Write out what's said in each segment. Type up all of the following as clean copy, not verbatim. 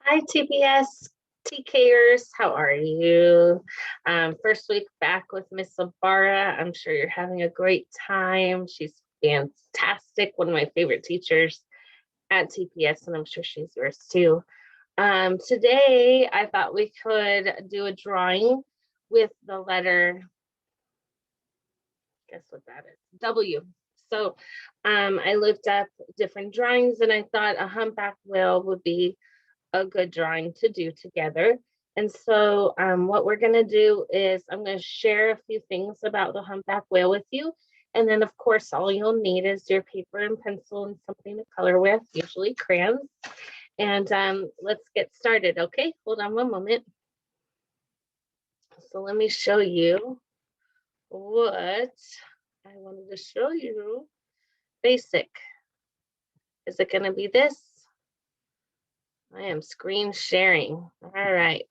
Hi, TPS TKers. How are you? First week back with Miss Sabara. I'm sure you're having a great time. She's fantastic, one of my favorite teachers at TPS, and I'm sure she's yours too. Today, I thought we could do a drawing with the letter, guess what that is? W. So I looked up different drawings and I thought a humpback whale would be a good drawing to do together. And so what we're going to do is I'm going to share a few things about the humpback whale with you. And then, of course, all you'll need is your paper and pencil and something to color with, usually crayons. And let's get started, okay? Hold on one moment. So let me show you what I wanted to show you. Basic. Is it going to be this? I am screen sharing. All right.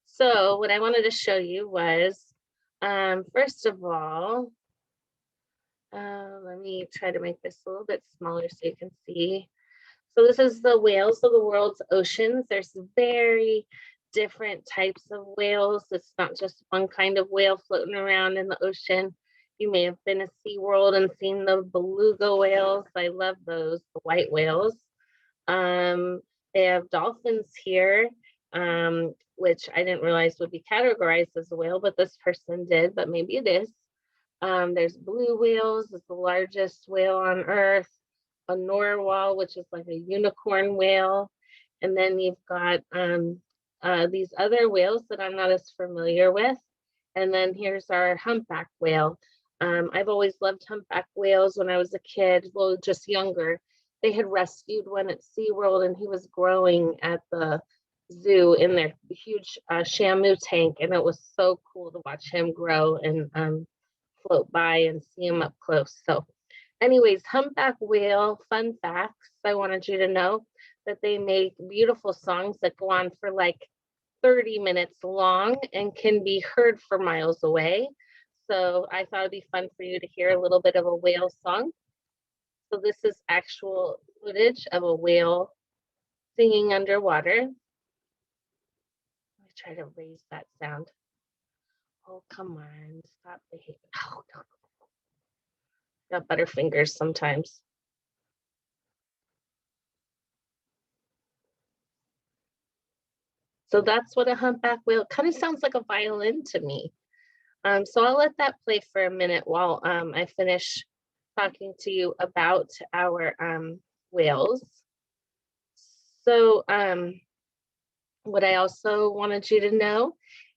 So what I wanted to show you was, first of all, let me try to make this a little bit smaller so you can see. So this is the whales of the world's oceans. There's very different types of whales. It's not just one kind of whale floating around in the ocean. You may have been to SeaWorld and seen the beluga whales. I love those, the white whales. Um, they have dolphins here, which I didn't realize would be categorized as a whale, but this person did, but maybe it is. There's blue whales, it's the largest whale on Earth, a narwhal, which is like a unicorn whale. And then you've got these other whales that I'm not as familiar with. And then here's our humpback whale. I've always loved humpback whales when I was a kid, well, just younger. They had rescued one at SeaWorld and he was growing at the zoo in their huge Shamu tank. And it was so cool to watch him grow and float by and see him up close. So anyways, humpback whale, fun facts. I wanted you to know that they make beautiful songs that go on for like 30 minutes long and can be heard for miles away. So I thought it'd be fun for you to hear a little bit of a whale song. So this is actual footage of a whale singing underwater. Let me try to raise that sound. Oh, come on, stop behaving. Oh, no. Got butterfingers sometimes. So that's what a humpback whale kind of sounds like a violin to me. So I'll let that play for a minute while I finish talking to you about our whales. So what I also wanted you to know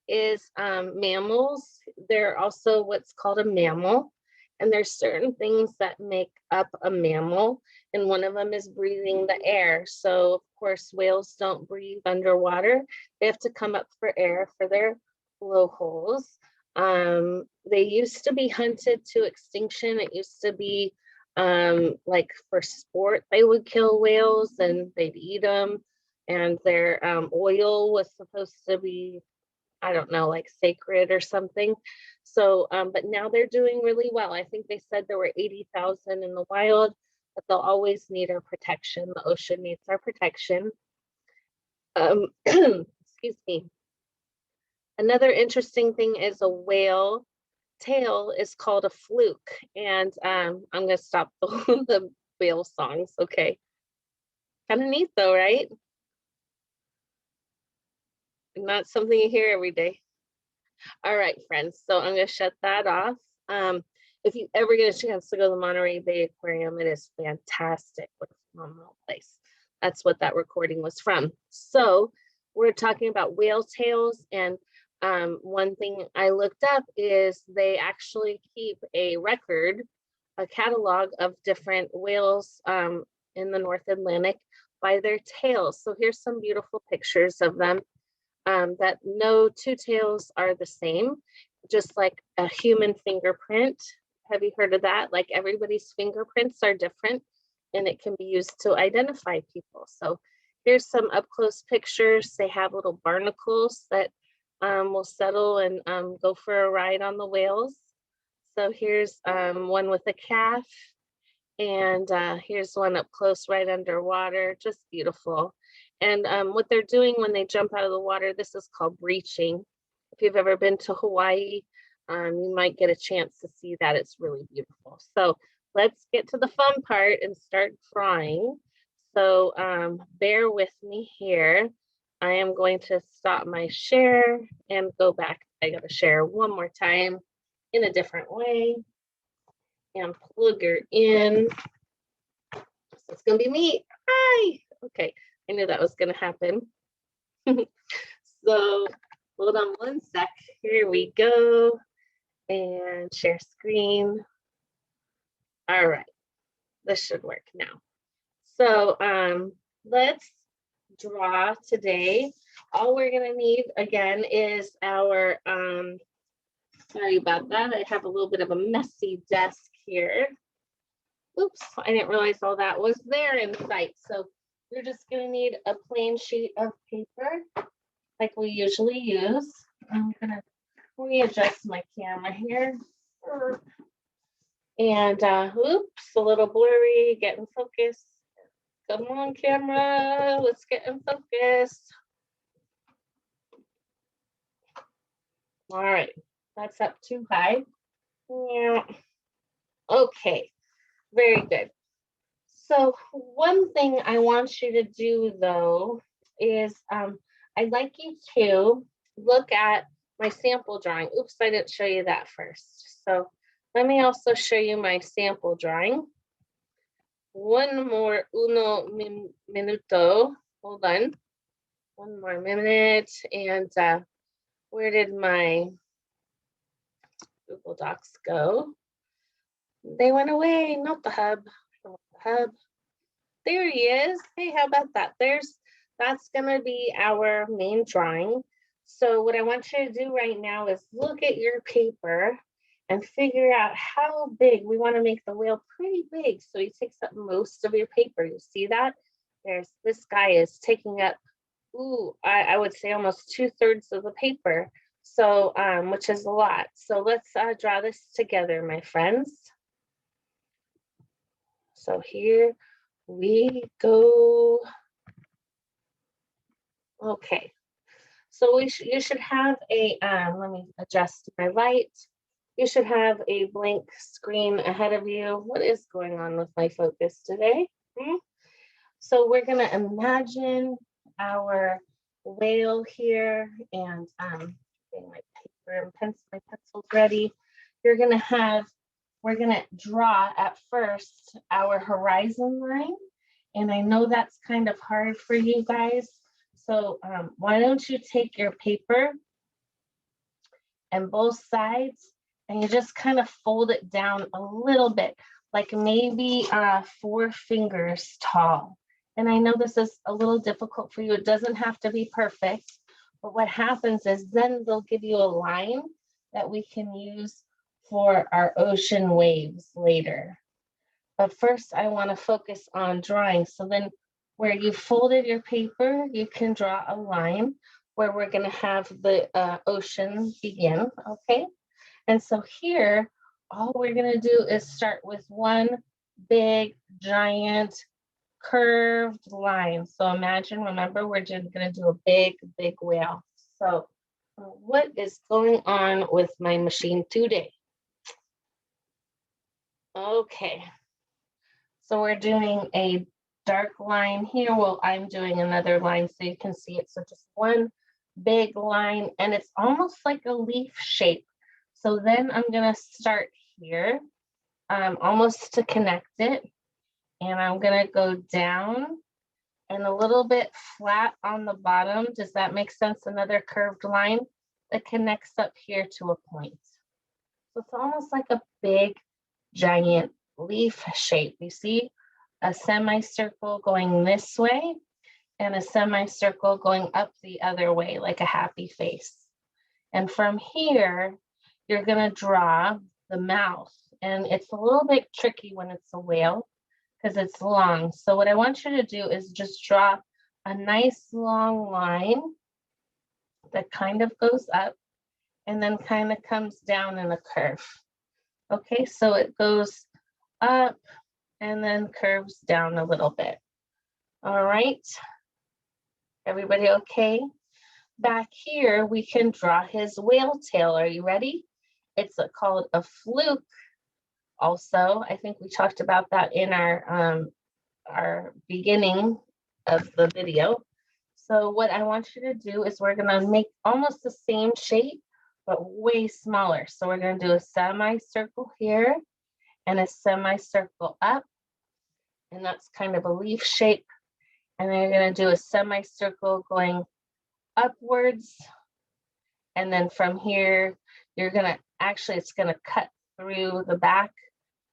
is mammals, they're also what's called a mammal. And there's certain things that make up a mammal. And one of them is breathing the air. So of course, whales don't breathe underwater. They have to come up for air for their blowholes. They used to be hunted to extinction. It used to be like for sport, they would kill whales and they'd eat them. And their oil was supposed to be, I don't know, like sacred or something. So, but now they're doing really well. I think they said there were 80,000 in the wild, but they'll always need our protection. The ocean needs our protection. Excuse me. Another interesting thing is a whale tail is called a fluke. And I'm going to stop the whale songs. Okay. Kind of neat though, right? Not something you hear every day. All right, friends. So I'm going to shut that off. If you ever get a chance to go to the Monterey Bay Aquarium, it is fantastic. What a phenomenal place. That's what that recording was from. So we're talking about whale tails. And one thing I looked up is they actually keep a record, a catalog of different whales in the North Atlantic by their tails. So here's some beautiful pictures of them. That no two tails are the same, just like a human fingerprint. Have you heard of that? Like everybody's fingerprints are different and it can be used to identify people. So here's some up close pictures. They have little barnacles that will settle and go for a ride on the whales. So here's one with a calf, and here's one up close right underwater, just beautiful. And what they're doing when they jump out of the water, this is called breaching. If you've ever been to Hawaii, you might get a chance to see that. It's really beautiful. So let's get to the fun part and start drawing. So bear with me here. I am going to stop my share and go back. I gotta share one more time in a different way and plug her in. So it's gonna be me. Hi. Okay, I knew that was gonna happen. So hold on one sec. Here we go. And share screen. All right, this should work now. So let's draw today. All we're gonna need again is our, sorry about that. I have a little bit of a messy desk here. Oops, I didn't realize all that was there in sight. So you're just gonna need a plain sheet of paper like we usually use. I'm gonna readjust my camera here. And oops, a little blurry, get in focus. Come on, camera, let's get in focus. All right, that's up too high. Yeah. Okay, very good. So one thing I want you to do though is I'd like you to look at my sample drawing. Oops, I didn't show you that first. So let me also show you my sample drawing. One more minuto. Hold on. One more minute. And where did my Google Docs go? They went away, not the hub. Not the hub. There he is. Hey, how about that? That's gonna be our main drawing. So what I want you to do right now is look at your paper and figure out how big. We want to make the whale pretty big, so he takes up most of your paper. You see that? This guy is taking up, I would say almost 2/3 of the paper. So which is a lot. So let's draw this together, my friends. So here we go. Okay, so you should have a, let me adjust my light. You should have a blank screen ahead of you. What is going on with my focus today? So we're gonna imagine our whale here, and getting my paper and pencil, my pencil's ready. We're gonna draw at first our horizon line. And I know that's kind of hard for you guys. So why don't you take your paper and both sides and you just kind of fold it down a little bit, like maybe 4 fingers tall. And I know this is a little difficult for you. It doesn't have to be perfect, but what happens is then they'll give you a line that we can use for our ocean waves later. But first I want to focus on drawing. So then where you folded your paper, you can draw a line where we're going to have the ocean begin, okay? And so here, all we're going to do is start with one big, giant, curved line. So imagine, remember, we're just going to do a big, big whale. So what is going on with my machine today? Okay. So we're doing a dark line here. Well, I'm doing another line so you can see it. So just one big line, and it's almost like a leaf shape. So then I'm gonna start here, almost to connect it. And I'm gonna go down and a little bit flat on the bottom. Does that make sense? Another curved line that connects up here to a point. So it's almost like a big, giant leaf shape. You see a semicircle going this way and a semicircle going up the other way, like a happy face. And from here, you're gonna draw the mouth. And it's a little bit tricky when it's a whale because it's long. So what I want you to do is just draw a nice long line that kind of goes up and then kind of comes down in a curve. Okay, so it goes up and then curves down a little bit. All right. Everybody okay? Back here, we can draw his whale tail. Are you ready? It's called a fluke. Also, I think we talked about that in our beginning of the video. So what I want you to do is we're gonna make almost the same shape, but way smaller. So we're gonna do a semicircle here and a semicircle up, and that's kind of a leaf shape. And then you're gonna do a semicircle going upwards. And then from here, you're gonna, actually it's gonna cut through the back.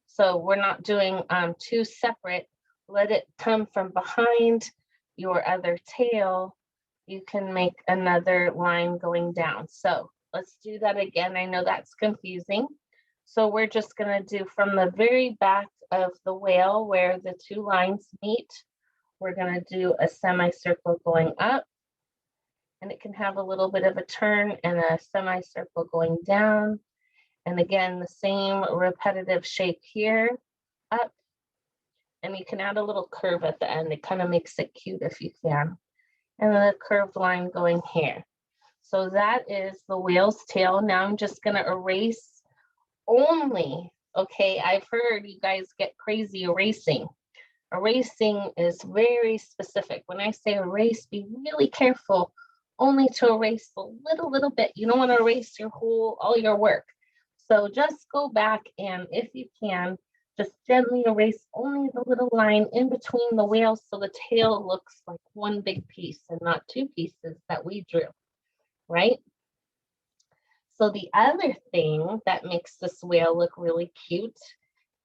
So we're not doing two separate. Let it come from behind your other tail. You can make another line going down. So let's do that again. I know that's confusing. So we're just gonna do from the very back of the whale where the two lines meet, we're gonna do a semicircle going up, and it can have a little bit of a turn, and a semicircle going down. And again, the same repetitive shape here, up, and you can add a little curve at the end. It kind of makes it cute if you can. And then a curved line going here. So that is the whale's tail. Now I'm just gonna erase only, okay, I've heard you guys get crazy erasing. Erasing is very specific. When I say erase, be really careful only to erase a little bit. You don't want to erase your all your work. So just go back, and if you can, just gently erase only the little line in between the whales so the tail looks like one big piece and not two pieces that we drew, right? So the other thing that makes this whale look really cute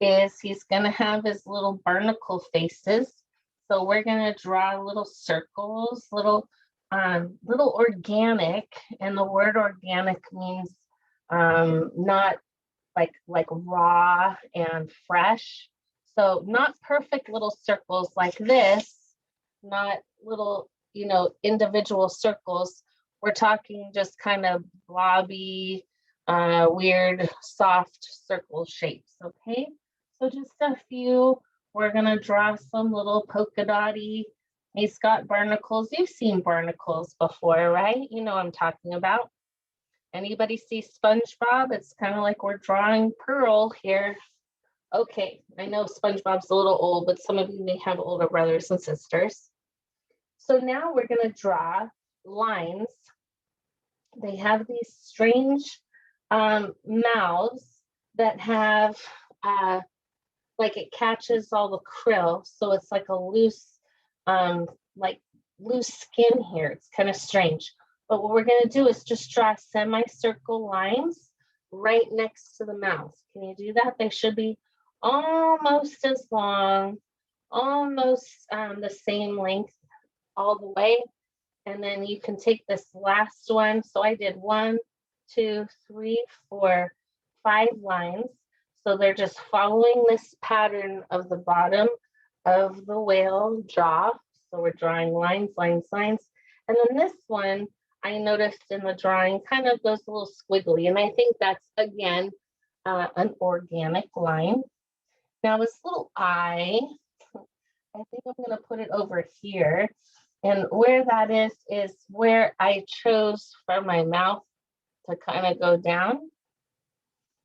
is he's gonna have his little barnacle faces. So we're gonna draw little circles, little organic, and the word organic means not like raw and fresh. So not perfect little circles like this, not little, individual circles. We're talking just kind of blobby, weird, soft circle shapes, okay? So just a few. We're gonna draw some little polka dotty. He's got barnacles. You've seen barnacles before, right? You know what I'm talking about. Anybody see SpongeBob? It's kind of like we're drawing Pearl here. Okay, I know SpongeBob's a little old, but some of you may have older brothers and sisters. So now we're gonna draw lines. They have these strange mouths that have, like it catches all the krill. So it's like a loose skin here. It's kind of strange. But what we're going to do is just draw semicircle lines right next to the mouth. Can you do that? They should be almost as long, almost the same length all the way. And then you can take this last one. So I did 1, 2, 3, 4, 5 lines. So they're just following this pattern of the bottom of the whale jaw. So we're drawing lines, lines, lines. And then this one, I noticed in the drawing, kind of goes a little squiggly. And I think that's, again, an organic line. Now this little eye, I think I'm going to put it over here. And where that is where I chose for my mouth to kind of go down.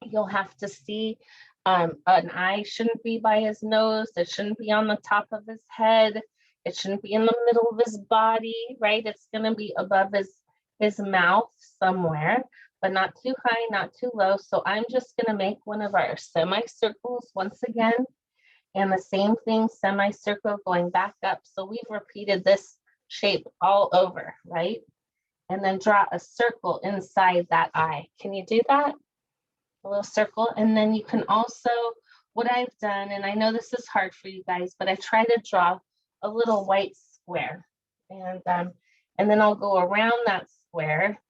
You'll have to see an eye shouldn't be by his nose. It shouldn't be on the top of his head. It shouldn't be in the middle of his body, right? It's going to be above his mouth somewhere, but not too high, not too low. So I'm just going to make one of our semicircles once again. And the same thing, semicircle going back up. So we've repeated this shape all over, right? And then draw a circle inside that eye. Can you do that? A little circle. And then you can also, what I've done, and I know this is hard for you guys, but I try to draw a little white square. And then I'll go around that square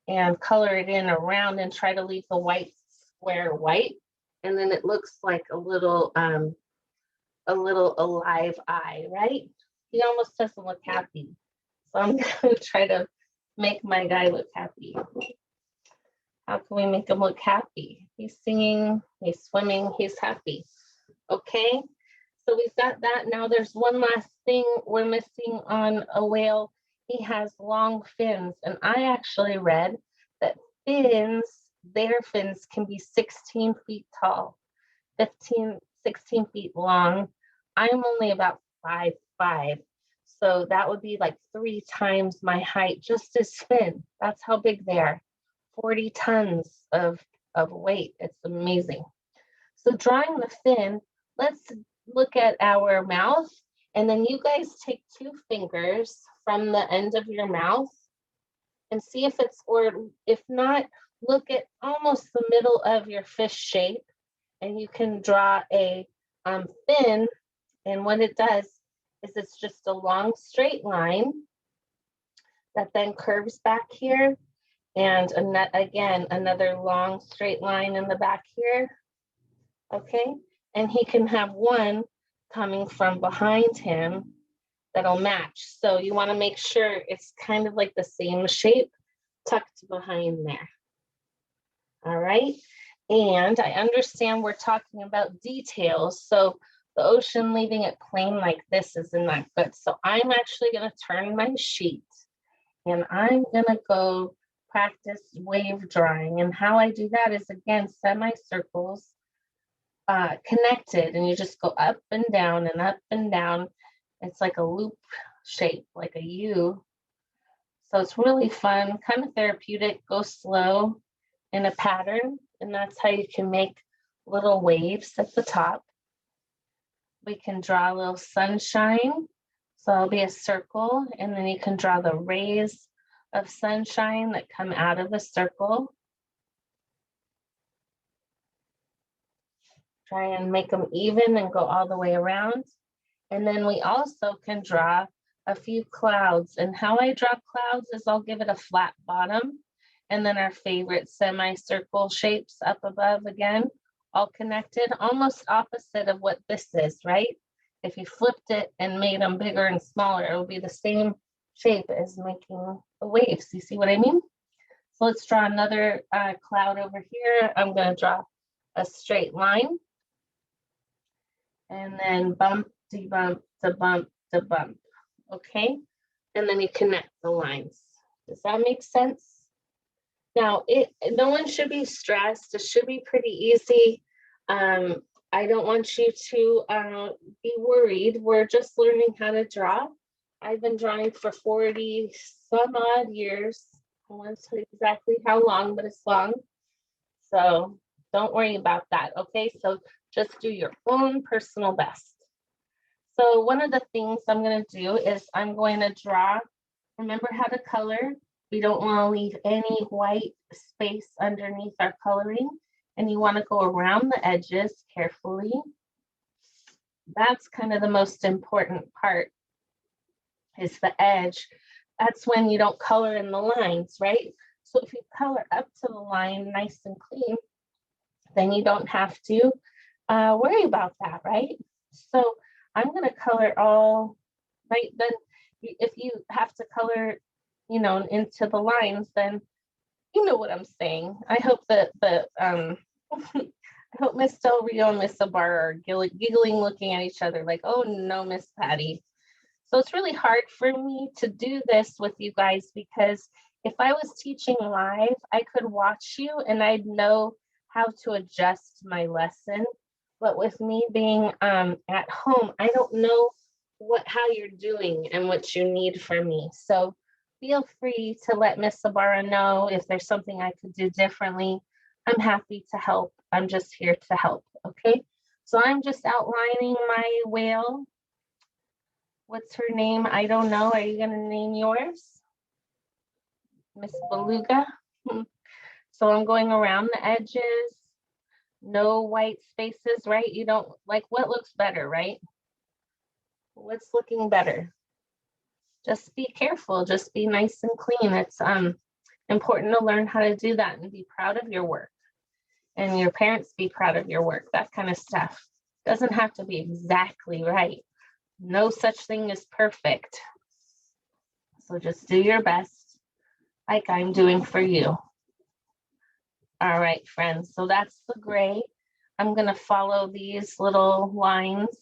and color it in around and try to leave the white square white. And then it looks like a little alive eye, right? He almost doesn't look happy. So I'm gonna try to make my guy look happy. How can we make him look happy? He's singing, he's swimming, he's happy. Okay, so we've got that. Now there's one last thing we're missing on a whale. he has long fins. And I actually read that fins, their fins can be 16 feet tall, 15, 16 feet long. I'm only about 5'5". So that would be like 3 times my height, just as fin. That's how big they are. 40 tons of weight. It's amazing. So drawing the fin, let's look at our mouth. And then you guys take 2 fingers from the end of your mouth and see if it's, or if not, look at almost the middle of your fish shape, and you can draw a fin. And what it does is it's just a long straight line that then curves back here, and again another long straight line in the back here. Okay, and he can have one coming from behind him that'll match. So you want to make sure it's kind of like the same shape tucked behind there. All right, and I understand we're talking about details. So the ocean, leaving it plain like this isn't that good. So I'm actually going to turn my sheet and I'm going to go practice wave drawing. And how I do that is, again, semicircles connected, and you just go up and down and up and down. It's like a loop shape, like a U. So it's really fun, kind of therapeutic. Go slow in a pattern, and that's how you can make little waves at the top. We can draw a little sunshine. So it'll be a circle, and then you can draw the rays of sunshine that come out of the circle. Try and make them even and go all the way around. And then we also can draw a few clouds. And how I draw clouds is I'll give it a flat bottom, and then our favorite semicircle shapes up above again, all connected, almost opposite of what this is, right? If you flipped it and made them bigger and smaller, it will be the same shape as making the waves. You see what I mean? So let's draw another cloud over here. I'm going to draw a straight line, and then bump, de-bump, de-bump, de-bump. Okay, and then you connect the lines. Does that make sense? Now, no one should be stressed. It should be pretty easy. I don't want you to be worried. We're just learning how to draw. I've been drawing for 40 some odd years. I won't tell you exactly how long, but it's long. So don't worry about that, okay? So just do your own personal best. So one of the things I'm going to do is I'm going to draw. Remember how to color. We don't want to leave any white space underneath our coloring, and you want to go around the edges carefully. That's kind of the most important part, is the edge. That's when you don't color in the lines, right? So if you color up to the line nice and clean, then you don't have to worry about that, right? So I'm going to color all right. Then if you have to color, you know, into the lines, then you know what I'm saying. I hope that I hope Miss Del Rio and Miss Ibarra are giggling, looking at each other like, oh no, Miss Patty. So it's really hard for me to do this with you guys, because if I was teaching live, I could watch you and I'd know how to adjust my lesson. But with me being at home, I don't know how you're doing and what you need from me. So feel free to let Miss Ibarra know if there's something I could do differently. I'm happy to help. I'm just here to help, okay? So I'm just outlining my whale. What's her name? I don't know. Are you gonna name yours? Miss Beluga? So I'm going around the edges. No white spaces, right? You don't, like, what looks better, right? What's looking better? Just be careful, just be nice and clean. It's important to learn how to do that and be proud of your work, and your parents be proud of your work, that kind of stuff. Doesn't have to be exactly right. No such thing as perfect. So just do your best, like I'm doing for you. All right, friends, so that's the gray. I'm gonna follow these little lines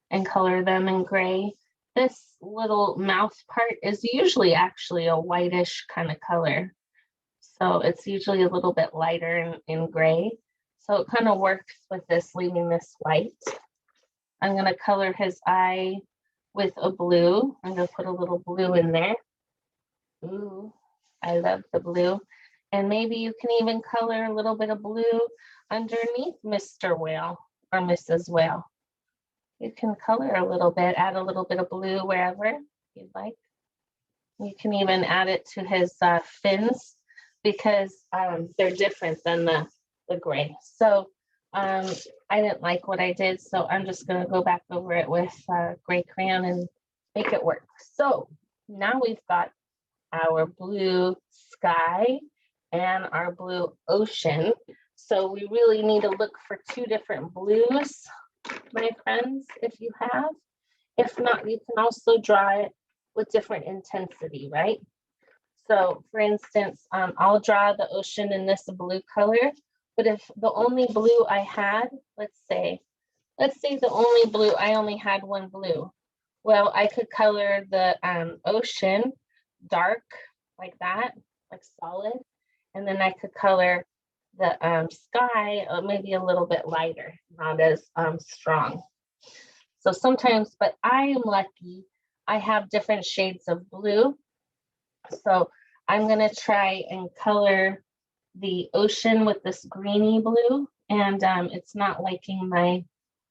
and color them in gray. this little mouth part is usually actually a whitish kind of color. So it's usually a little bit lighter in gray. So it kind of works with this, leaving this white. I'm going to color his eye with a blue. I'm going to put a little blue in there. Ooh, I love the blue. And maybe you can even color a little bit of blue underneath Mr. Whale or Mrs. Whale. You can color a little bit, add a little bit of blue wherever you'd like. You can even add it to his fins because they're different than the gray. So I didn't like what I did, so I'm just going to go back over it with gray crayon and make it work. So now we've got our blue sky and our blue ocean. So we really need to look for two different blues, my friends, if you have. If not, you can also draw it with different intensity, right? So for instance, I'll draw the ocean in this blue color, but if the only blue I had, let's say the only blue, I only had one blue. Well, I could color the ocean dark like that, like solid. And then I could color the sky maybe a little bit lighter, not as strong. So sometimes, but I am lucky, I have different shades of blue. So I'm gonna try and color the ocean with this greeny blue. And it's not liking my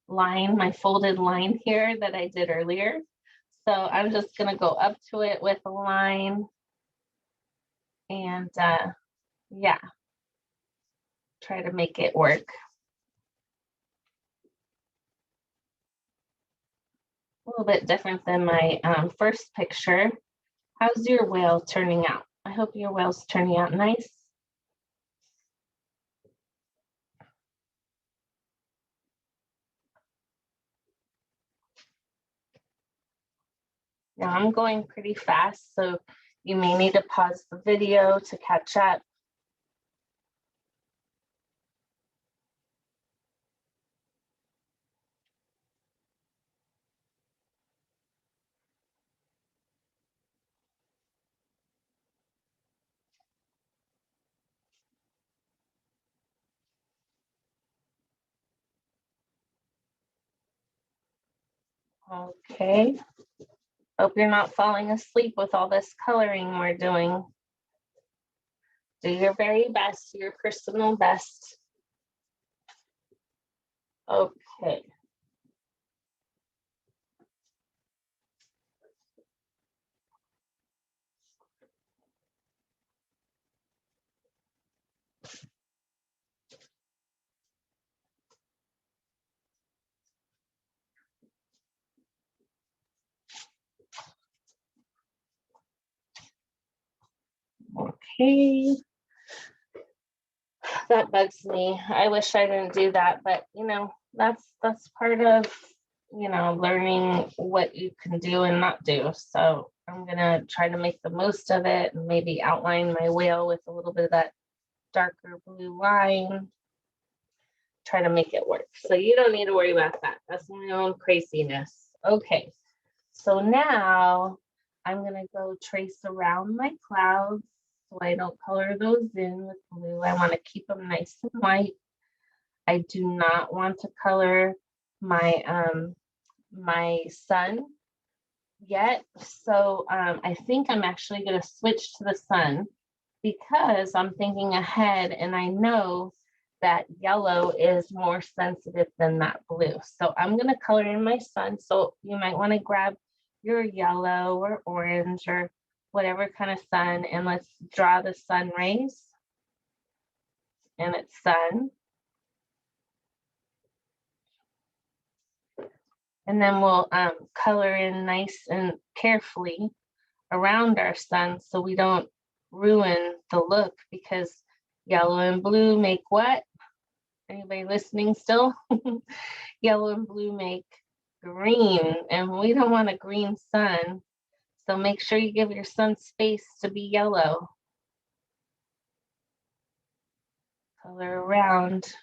line, my folded line here that I did earlier. So I'm just gonna go up to it with a line and yeah, try to make it work. A little bit different than my first picture. How's your whale turning out? I hope your whale's turning out nice. Now I'm going pretty fast, so you may need to pause the video to catch up. Okay. Hope you're not falling asleep with all this coloring we're doing. Do your very best, your personal best. Okay. Okay. That bugs me. I wish I didn't do that, but you know, that's part of, you know, learning what you can do and not do. So I'm gonna try to make the most of it and maybe outline my whale with a little bit of that darker blue line. Try to make it work. So you don't need to worry about that. That's my own craziness. Okay. So now I'm gonna go trace around my clouds so I don't color those in with blue. I want to keep them nice and white. I do not want to color my sun yet. So I think I'm actually going to switch to the sun because I'm thinking ahead and I know that yellow is more sensitive than that blue. So I'm going to color in my sun. So you might want to grab your yellow or orange or whatever kind of sun, and let's draw the sun rays and its sun. And then we'll color in nice and carefully around our sun so we don't ruin the look, because yellow and blue make what? Anybody listening still? Yellow and blue make green, and we don't want a green sun. So make sure you give your sun space to be yellow. Color around.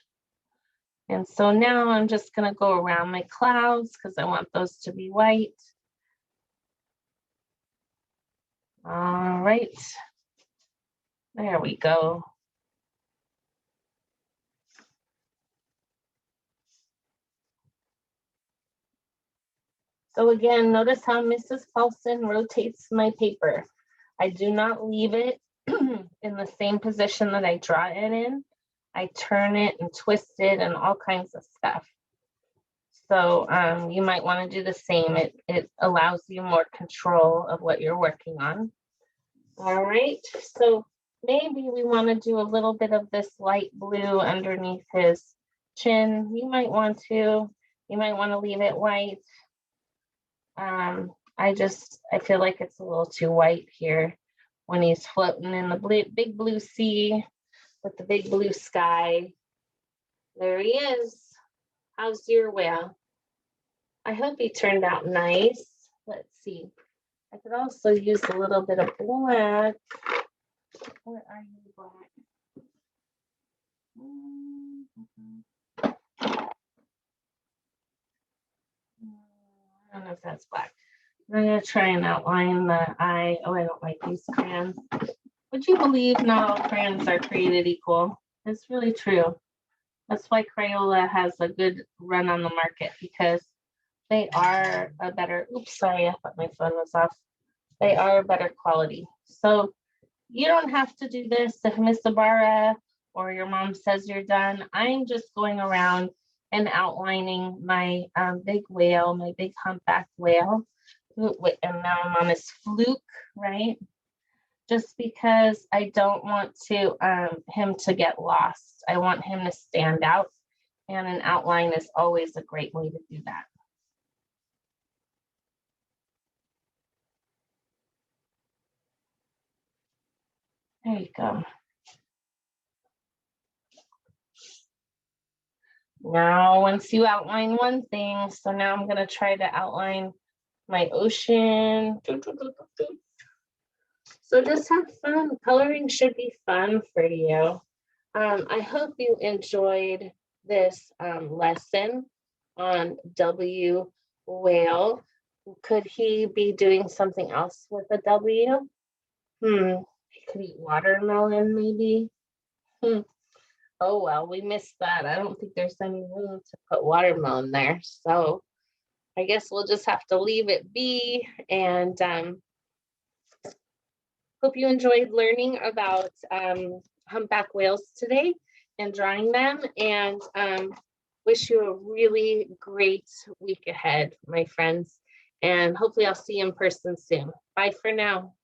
And so now I'm just going to go around my clouds because I want those to be white. All right. There we go. So again, notice how Mrs. Paulson rotates my paper. I do not leave it in the same position that I draw it in. I turn it and twist it and all kinds of stuff. So you might want to do the same. It allows you more control of what you're working on. All right, so maybe we want to do a little bit of this light blue underneath his chin. You might want to leave it white. I feel like it's a little too white here when he's floating in the big blue sea with the big blue sky. There he is. How's your whale? I hope he turned out nice. Let's see. I could also use a little bit of black. Where are you, black? I don't know if that's black. I'm going to try and outline the eye. Oh, I don't like these crayons. Would you believe not all crayons are created equal? It's really true. That's why Crayola has a good run on the market, because they are a better, oops, sorry, I thought my phone was off. They are a better quality. So you don't have to do this if Miss Ibarra or your mom says you're done. I'm just going around and outlining my big whale, my big humpback whale. And now I'm on this fluke, right? Just because I don't want to him to get lost. I want him to stand out, and an outline is always a great way to do that. There you go. Now, once you outline one thing, so now I'm going to try to outline my ocean. So just have fun. Coloring should be fun for you. I hope you enjoyed this lesson on W whale. Could he be doing something else with a W? He could eat watermelon maybe. Oh, well, we missed that. I don't think there's any room to put watermelon there. So I guess we'll just have to leave it be. And hope you enjoyed learning about humpback whales today and drawing them. And wish you a really great week ahead, my friends. And hopefully I'll see you in person soon. Bye for now.